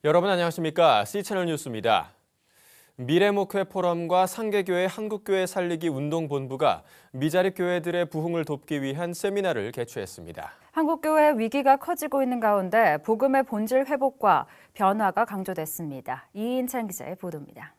여러분 안녕하십니까? C채널 뉴스입니다. 미래목회 포럼과 상계교회 한국교회 살리기 운동본부가 미자립 교회들의 부흥을 돕기 위한 세미나를 개최했습니다. 한국교회 위기가 커지고 있는 가운데 복음의 본질 회복과 변화가 강조됐습니다. 이인찬 기자의 보도입니다.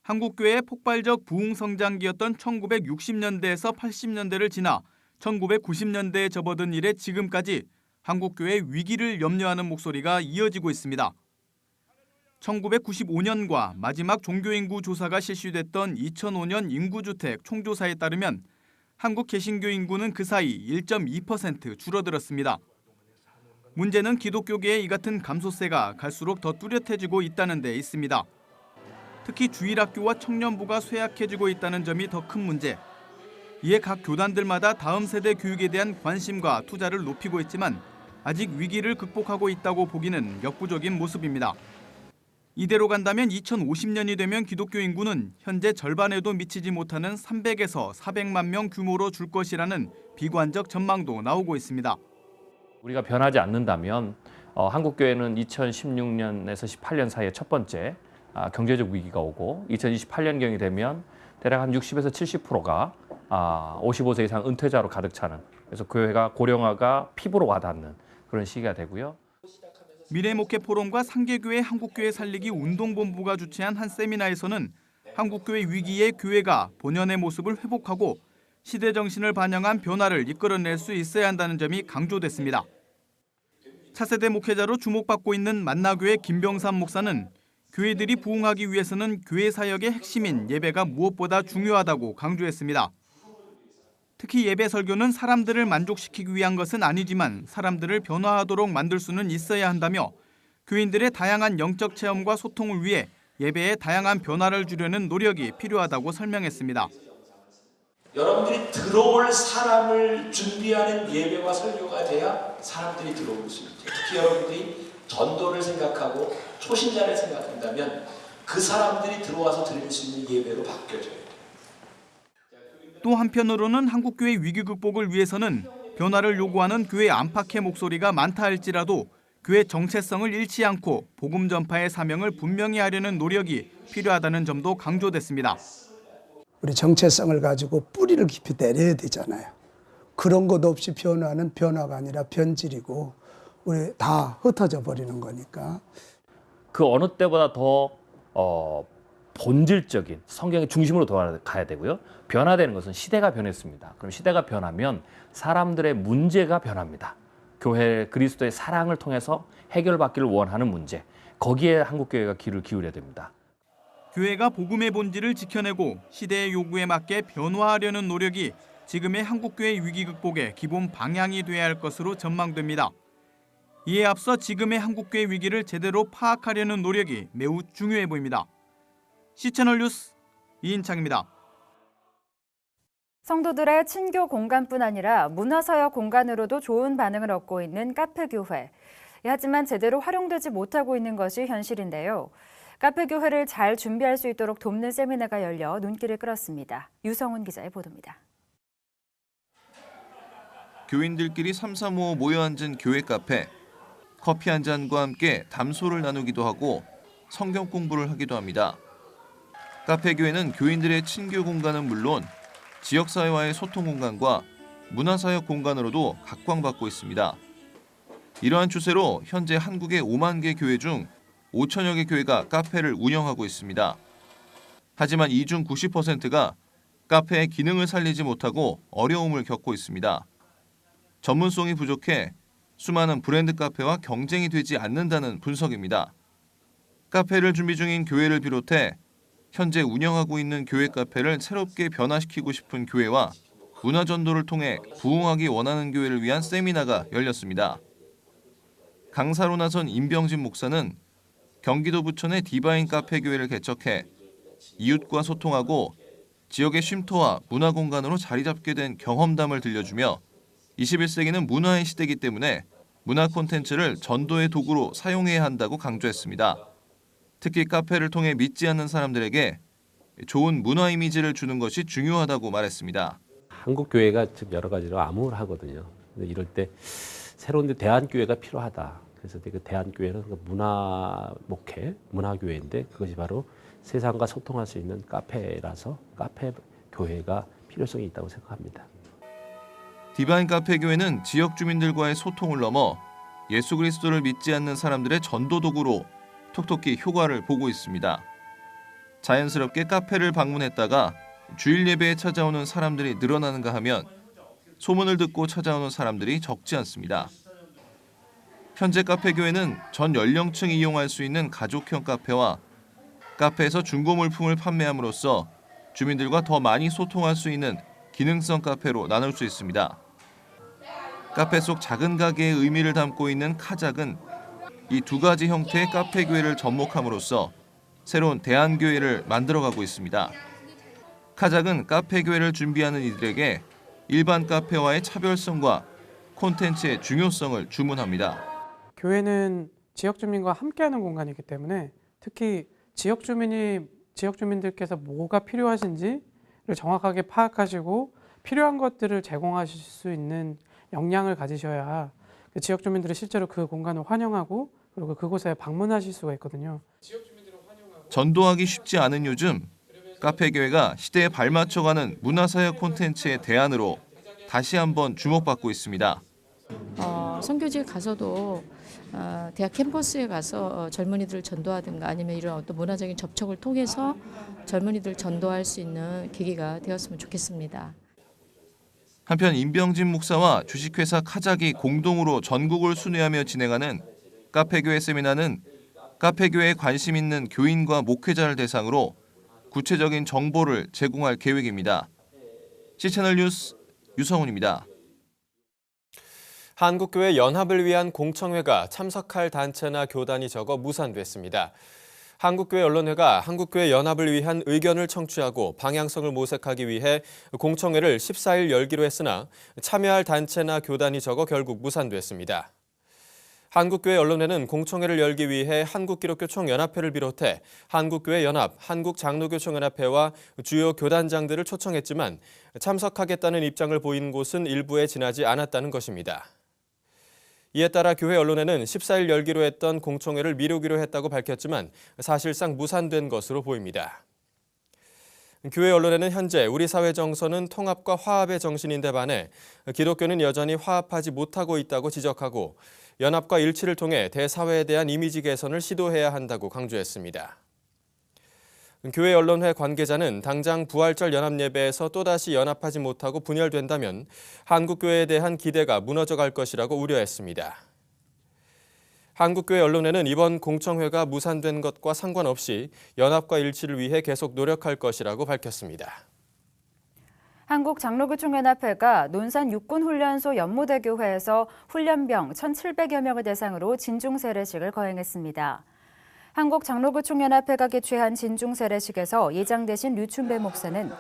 한국교회의 폭발적 부흥 성장기였던 1960년대에서 80년대를 지나 1990년대에 접어든 이래 지금까지 한국교회의 위기를 염려하는 목소리가 이어지고 있습니다. 1995년과 마지막 종교인구 조사가 실시됐던 2005년 인구주택 총조사에 따르면 한국 개신교 인구는 그 사이 1.2% 줄어들었습니다. 문제는 기독교계의 이 같은 감소세가 갈수록 더 뚜렷해지고 있다는 데 있습니다. 특히 주일학교와 청년부가 쇠약해지고 있다는 점이 더 큰 문제. 이에 각 교단들마다 다음 세대 교육에 대한 관심과 투자를 높이고 있지만 아직 위기를 극복하고 있다고 보기는 역부족인 모습입니다. 이대로 간다면 2050년이 되면 기독교 인구는 현재 절반에도 미치지 못하는 300에서 400만 명 규모로 줄 것이라는 비관적 전망도 나오고 있습니다. 우리가 변하지 않는다면 한국교회는 2016년에서 18년 사이에 첫 번째 경제적 위기가 오고 2028년경이 되면 대략 한 60에서 70%가 55세 이상 은퇴자로 가득 차는, 그래서 교회가 고령화가 피부로 와닿는 그런 시기가 되고요. 미래목회 포럼과 상계교회 한국교회 살리기 운동본부가 주최한 한 세미나에서는 한국교회 위기에 교회가 본연의 모습을 회복하고 시대 정신을 반영한 변화를 이끌어낼 수 있어야 한다는 점이 강조됐습니다. 차세대 목회자로 주목받고 있는 만나교회 김병삼 목사는 교회들이 부흥하기 위해서는 교회 사역의 핵심인 예배가 무엇보다 중요하다고 강조했습니다. 특히 예배 설교는 사람들을 만족시키기 위한 것은 아니지만 사람들을 변화하도록 만들 수는 있어야 한다며 교인들의 다양한 영적 체험과 소통을 위해 예배에 다양한 변화를 주려는 노력이 필요하다고 설명했습니다. 여러분들이 들어올 사람을 준비하는 예배와 설교가 돼야 사람들이 들어올 수 있죠. 특히 여러분들이 전도를 생각하고 초신자를 생각한다면 그 사람들이 들어와서 드릴 수 있는 예배로 바뀌어져요. 또 한편으로는 한국교회 위기 극복을 위해서는 변화를 요구하는 교회 안팎의 목소리가 많다 할지라도 교회 정체성을 잃지 않고 복음 전파의 사명을 분명히 하려는 노력이 필요하다는 점도 강조됐습니다. 우리 정체성을 가지고 뿌리를 깊이 내려야 되잖아요. 그런 것 없이 변화는 변화가 아니라 변질이고 우리 다 흩어져 버리는 거니까. 그 어느 때보다 더 본질적인 성경의 중심으로 돌아가야 되고요. 변화되는 것은 시대가 변했습니다. 그럼 시대가 변하면 사람들의 문제가 변합니다. 교회 그리스도의 사랑을 통해서 해결받기를 원하는 문제, 거기에 한국교회가 귀를 기울여야 됩니다. 교회가 복음의 본질을 지켜내고 시대의 요구에 맞게 변화하려는 노력이 지금의 한국교회 위기 극복의 기본 방향이 돼야 할 것으로 전망됩니다. 이에 앞서 지금의 한국교회 위기를 제대로 파악하려는 노력이 매우 중요해 보입니다. C채널 뉴스 이인창입니다. 성도들의 친교 공간뿐 아니라 문화사역 공간으로도 좋은 반응을 얻고 있는 카페교회. 하지만 제대로 활용되지 못하고 있는 것이 현실인데요. 카페교회를 잘 준비할 수 있도록 돕는 세미나가 열려 눈길을 끌었습니다. 유성훈 기자의 보도입니다. 교인들끼리 삼삼오오 모여 앉은 교회 카페. 커피 한 잔과 함께 담소를 나누기도 하고 성경 공부를 하기도 합니다. 카페교회는 교인들의 친교 공간은 물론 지역사회와의 소통 공간과 문화사역 공간으로도 각광받고 있습니다. 이러한 추세로 현재 한국의 5만 개 교회 중 5천여 개 교회가 카페를 운영하고 있습니다. 하지만 이 중 90%가 카페의 기능을 살리지 못하고 어려움을 겪고 있습니다. 전문성이 부족해 수많은 브랜드 카페와 경쟁이 되지 않는다는 분석입니다. 카페를 준비 중인 교회를 비롯해 현재 운영하고 있는 교회 카페를 새롭게 변화시키고 싶은 교회와 문화전도를 통해 부흥하기 원하는 교회를 위한 세미나가 열렸습니다. 강사로 나선 임병진 목사는 경기도 부천의 디바인 카페 교회를 개척해 이웃과 소통하고 지역의 쉼터와 문화 공간으로 자리 잡게 된 경험담을 들려주며 21세기는 문화의 시대이기 때문에 문화 콘텐츠를 전도의 도구로 사용해야 한다고 강조했습니다. 특히 카페를 통해 믿지 않는 사람들에게 좋은 문화 이미지를 주는 것이 중요하다고 말했습니다. 한국 교회가 지금 여러 가지로 암울하거든요. 이럴 때 새로운 대안교회가 필요하다. 그래서 그 대한교회는 그 문화 목회, 문화교회인데 그것이 바로 세상과 소통할 수 있는 카페라서 카페 교회가 필요성이 있다고 생각합니다. 디바인 카페 교회는 지역 주민들과의 소통을 넘어 예수 그리스도를 믿지 않는 사람들의 전도 도구로 톡톡히 효과를 보고 있습니다. 자연스럽게 카페를 방문했다가 주일 예배에 찾아오는 사람들이 늘어나는가 하면 소문을 듣고 찾아오는 사람들이 적지 않습니다. 현재 카페 교회는 전 연령층이 이용할 수 있는 가족형 카페와 카페에서 중고 물품을 판매함으로써 주민들과 더 많이 소통할 수 있는 기능성 카페로 나눌 수 있습니다. 카페 속 작은 가게의 의미를 담고 있는 카작은 이 두 가지 형태의 카페 교회를 접목함으로써 새로운 대안교회를 만들어가고 있습니다. 카작은 카페 교회를 준비하는 이들에게 일반 카페와의 차별성과 콘텐츠의 중요성을 주문합니다. 교회는 지역 주민과 함께하는 공간이기 때문에 특히 지역 주민들께서 뭐가 필요하신지를 정확하게 파악하시고 필요한 것들을 제공하실 수 있는 역량을 가지셔야 지역 주민들이 실제로 그 공간을 환영하고 그리고 그곳에 방문하실 수가 있거든요. 전도하기 쉽지 않은 요즘 카페 교회가 시대에 발맞춰가는 문화사역 콘텐츠의 대안으로 다시 한번 주목받고 있습니다. 선교지에 가서도 대학 캠퍼스에 가서 젊은이들을 전도하든가 아니면 이런 어떤 문화적인 접촉을 통해서 젊은이들을 전도할 수 있는 계기가 되었으면 좋겠습니다. 한편 임병진 목사와 주식회사 카작이 공동으로 전국을 순회하며 진행하는 카페교회 세미나는 카페교회에 관심 있는 교인과 목회자를 대상으로 구체적인 정보를 제공할 계획입니다. C채널 뉴스 유성훈입니다. 한국교회 연합을 위한 공청회가 참석할 단체나 교단이 적어 무산됐습니다. 한국교회 언론회가 한국교회 연합을 위한 의견을 청취하고 방향성을 모색하기 위해 공청회를 14일 열기로 했으나 참여할 단체나 교단이 적어 결국 무산됐습니다. 한국교회 언론회는 공청회를 열기 위해 한국기독교총연합회를 비롯해 한국교회 연합, 한국장로교총연합회와 주요 교단장들을 초청했지만 참석하겠다는 입장을 보인 곳은 일부에 지나지 않았다는 것입니다. 이에 따라 교회 언론회는 14일 열기로 했던 공청회를 미루기로 했다고 밝혔지만 사실상 무산된 것으로 보입니다. 교회 언론회는 현재 우리 사회 정서는 통합과 화합의 정신인데 반해 기독교는 여전히 화합하지 못하고 있다고 지적하고 연합과 일치를 통해 대사회에 대한 이미지 개선을 시도해야 한다고 강조했습니다. 교회 언론회 관계자는 당장 부활절 연합예배에서 또다시 연합하지 못하고 분열된다면 한국교회에 대한 기대가 무너져갈 것이라고 우려했습니다. 한국교회 언론회는 이번 공청회가 무산된 것과 상관없이 연합과 일치를 위해 계속 노력할 것이라고 밝혔습니다. 한국장로교총연합회가 논산 육군훈련소 연무대교회에서 훈련병 1,700여 명을 대상으로 진중세례식을 거행했습니다. 한국장로교총연합회가 개최한 진중세례식에서 예장 대신 류춘배 목사는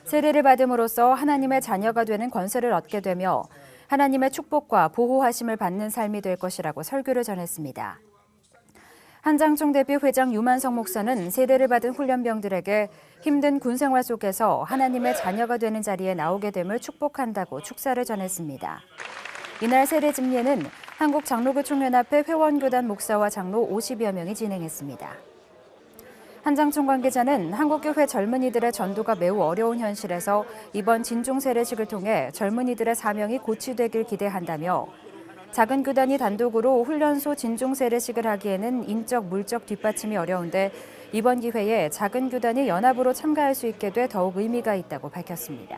세례를 받음으로써 하나님의 자녀가 되는 권세를 얻게 되며 하나님의 축복과 보호하심을 받는 삶이 될 것이라고 설교를 전했습니다. 한장총 대표 회장 유만성 목사는 세례를 받은 훈련병들에게 힘든 군 생활 속에서 하나님의 자녀가 되는 자리에 나오게 됨을 축복한다고 축사를 전했습니다. 이날 세례 집례는 한국장로교총연합회 회원교단 목사와 장로 50여 명이 진행했습니다. 한장총 관계자는 한국교회 젊은이들의 전도가 매우 어려운 현실에서 이번 진중 세례식을 통해 젊은이들의 사명이 고치되길 기대한다며 작은 교단이 단독으로 훈련소 진중 세례식을 하기에는 인적, 물적 뒷받침이 어려운데 이번 기회에 작은 교단이 연합으로 참가할 수 있게 돼 더욱 의미가 있다고 밝혔습니다.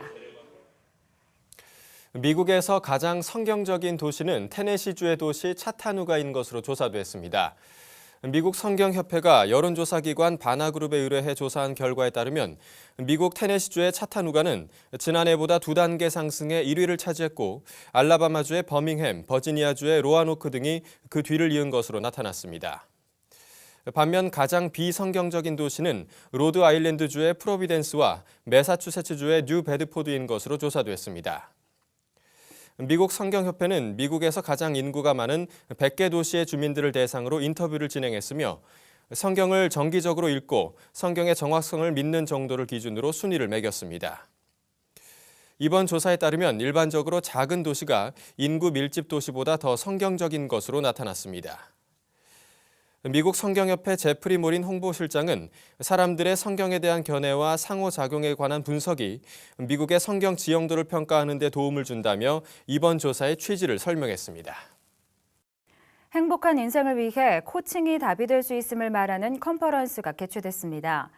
미국에서 가장 성경적인 도시는 테네시주의 도시 차타누가인 것으로 조사됐습니다. 미국 성경협회가 여론조사기관 바나그룹에 의뢰해 조사한 결과에 따르면 미국 테네시주의 차타누가는 지난해보다 2단계 상승해 1위를 차지했고 알라바마주의 버밍햄, 버지니아주의 로아노크 등이 그 뒤를 이은 것으로 나타났습니다. 반면 가장 비성경적인 도시는 로드아일랜드주의 프로비덴스와 매사추세츠주의 뉴 베드포드인 것으로 조사됐습니다. 미국 성경협회는 미국에서 가장 인구가 많은 100개 도시의 주민들을 대상으로 인터뷰를 진행했으며 성경을 정기적으로 읽고 성경의 정확성을 믿는 정도를 기준으로 순위를 매겼습니다. 이번 조사에 따르면 일반적으로 작은 도시가 인구 밀집 도시보다 더 성경적인 것으로 나타났습니다. 미국 성경협회 제프리 모린 홍보실장은 사람들의 성경에 대한 견해와 상호작용에 관한 분석이 미국의 성경 지형도를 평가하는 데 도움을 준다며 이번 조사의 취지를 설명했습니다. 행복한 인생을 위해 코칭이 답이 될 수 있음을 말하는 컨퍼런스가 개최됐습니다.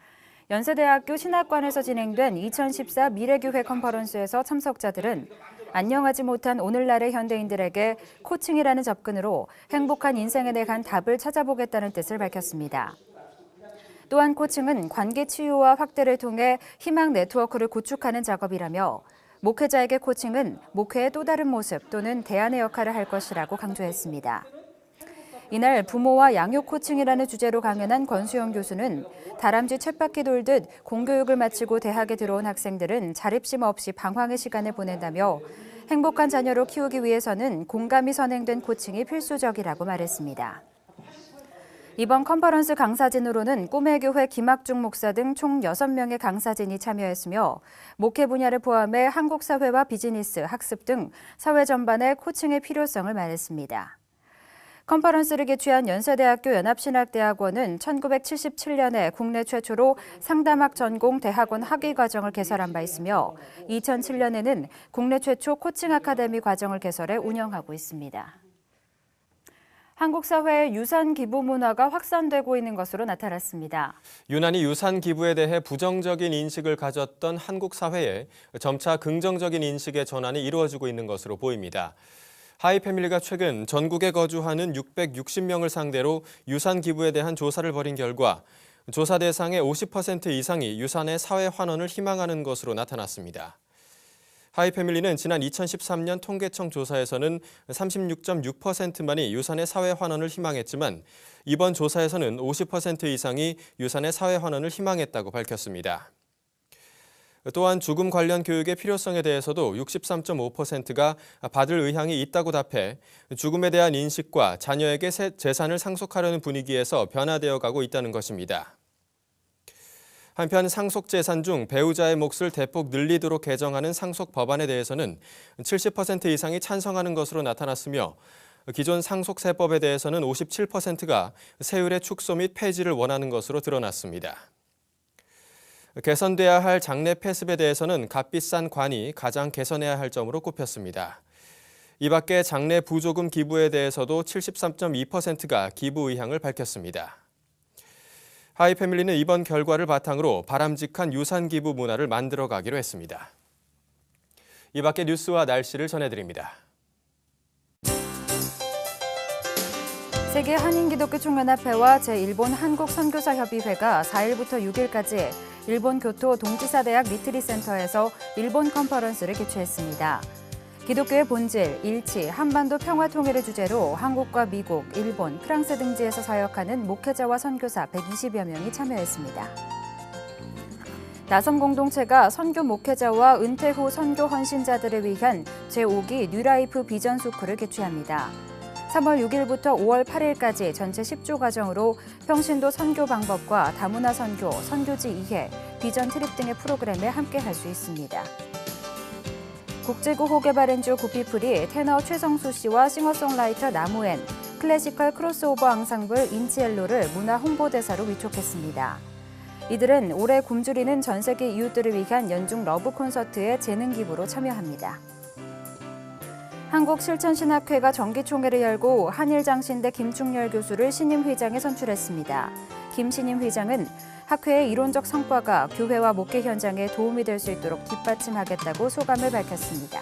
연세대학교 신학관에서 진행된 2014 미래교회 컨퍼런스에서 참석자들은 안녕하지 못한 오늘날의 현대인들에게 코칭이라는 접근으로 행복한 인생에 대한 답을 찾아보겠다는 뜻을 밝혔습니다. 또한 코칭은 관계 치유와 확대를 통해 희망 네트워크를 구축하는 작업이라며 목회자에게 코칭은 목회의 또 다른 모습 또는 대안의 역할을 할 것이라고 강조했습니다. 이날 부모와 양육 코칭이라는 주제로 강연한 권수영 교수는 다람쥐 쳇바퀴 돌듯 공교육을 마치고 대학에 들어온 학생들은 자립심 없이 방황의 시간을 보낸다며 행복한 자녀로 키우기 위해서는 공감이 선행된 코칭이 필수적이라고 말했습니다. 이번 컨퍼런스 강사진으로는 꿈의 교회 김학중 목사 등 총 6명의 강사진이 참여했으며 목회 분야를 포함해 한국 사회와 비즈니스, 학습 등 사회 전반의 코칭의 필요성을 말했습니다. 컨퍼런스를 개최한 연세대학교 연합신학대학원은 1977년에 국내 최초로 상담학 전공 대학원 학위과정을 개설한 바 있으며 2007년에는 국내 최초 코칭 아카데미 과정을 개설해 운영하고 있습니다. 한국 사회의 유산 기부 문화가 확산되고 있는 것으로 나타났습니다. 유난히 유산 기부에 대해 부정적인 인식을 가졌던 한국 사회에 점차 긍정적인 인식의 전환이 이루어지고 있는 것으로 보입니다. 하이패밀리가 최근 전국에 거주하는 660명을 상대로 유산 기부에 대한 조사를 벌인 결과 조사 대상의 50% 이상이 유산의 사회 환원을 희망하는 것으로 나타났습니다. 하이패밀리는 지난 2013년 통계청 조사에서는 36.6%만이 유산의 사회 환원을 희망했지만 이번 조사에서는 50% 이상이 유산의 사회 환원을 희망했다고 밝혔습니다. 또한 죽음 관련 교육의 필요성에 대해서도 63.5%가 받을 의향이 있다고 답해 죽음에 대한 인식과 자녀에게 재산을 상속하려는 분위기에서 변화되어 가고 있다는 것입니다. 한편 상속재산 중 배우자의 몫을 대폭 늘리도록 개정하는 상속 법안에 대해서는 70% 이상이 찬성하는 것으로 나타났으며 기존 상속세법에 대해서는 57%가 세율의 축소 및 폐지를 원하는 것으로 드러났습니다. 개선돼야 할 장래 폐습에 대해서는 값비싼 관이 가장 개선해야 할 점으로 꼽혔습니다. 이 밖에 장래 부조금 기부에 대해서도 73.2%가 기부 의향을 밝혔습니다. 하이패밀리는 이번 결과를 바탕으로 바람직한 유산 기부 문화를 만들어가기로 했습니다. 이 밖에 뉴스와 날씨를 전해드립니다. 세계 한인기독교총연합회와 제1본 한국선교사협의회가 4일부터 6일까지 일본 교토 동지사대학 리트릿센터에서 일본 컨퍼런스를 개최했습니다. 기독교의 본질, 일치, 한반도 평화 통일을 주제로 한국과 미국, 일본, 프랑스 등지에서 사역하는 목회자와 선교사 120여 명이 참여했습니다. 나섬 공동체가 선교 목회자와 은퇴 후 선교 헌신자들을 위한 제5기 뉴라이프 비전 스쿨을 개최합니다. 3월 6일부터 5월 8일까지 전체 10주 과정으로 평신도 선교 방법과 다문화 선교, 선교지 이해, 비전 트립 등의 프로그램에 함께할 수 있습니다. 국제구호 개발 엔지오 구피플이 테너 최성수 씨와 싱어송라이터 나무엔, 클래시컬 크로스오버 앙상블 인치엘로를 문화 홍보대사로 위촉했습니다. 이들은 올해 굶주리는 전 세계 이웃들을 위한 연중 러브 콘서트에 재능 기부로 참여합니다. 한국실천신학회가 정기총회를 열고 한일장신대 김충렬 교수를 신임 회장에 선출했습니다. 김 신임 회장은 학회의 이론적 성과가 교회와 목회 현장에 도움이 될 수 있도록 뒷받침하겠다고 소감을 밝혔습니다.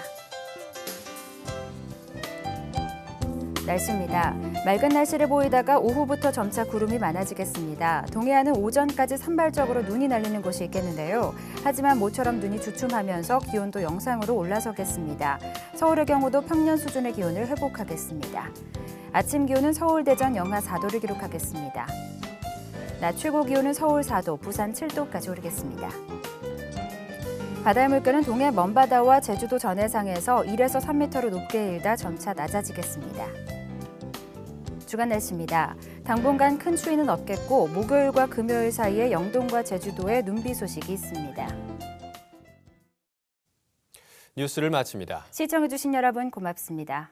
날씨입니다. 맑은 날씨를 보이다가 오후부터 점차 구름이 많아지겠습니다. 동해안은 오전까지 산발적으로 눈이 날리는 곳이 있겠는데요. 하지만 모처럼 눈이 주춤하면서 기온도 영상으로 올라서겠습니다. 서울의 경우도 평년 수준의 기온을 회복하겠습니다. 아침 기온은 서울, 대전 영하 4도를 기록하겠습니다. 낮 최고 기온은 서울 4도, 부산 7도까지 오르겠습니다. 바다의 물결은 동해 먼바다와 제주도 전해상에서 1에서 3m로 높게 일다 점차 낮아지겠습니다. 주간 날씨입니다. 당분간 큰 추위는 없겠고 목요일과 금요일 사이에 영동과 제주도에 눈비 소식이 있습니다. 뉴스를 마칩니다. 시청해주신 여러분 고맙습니다.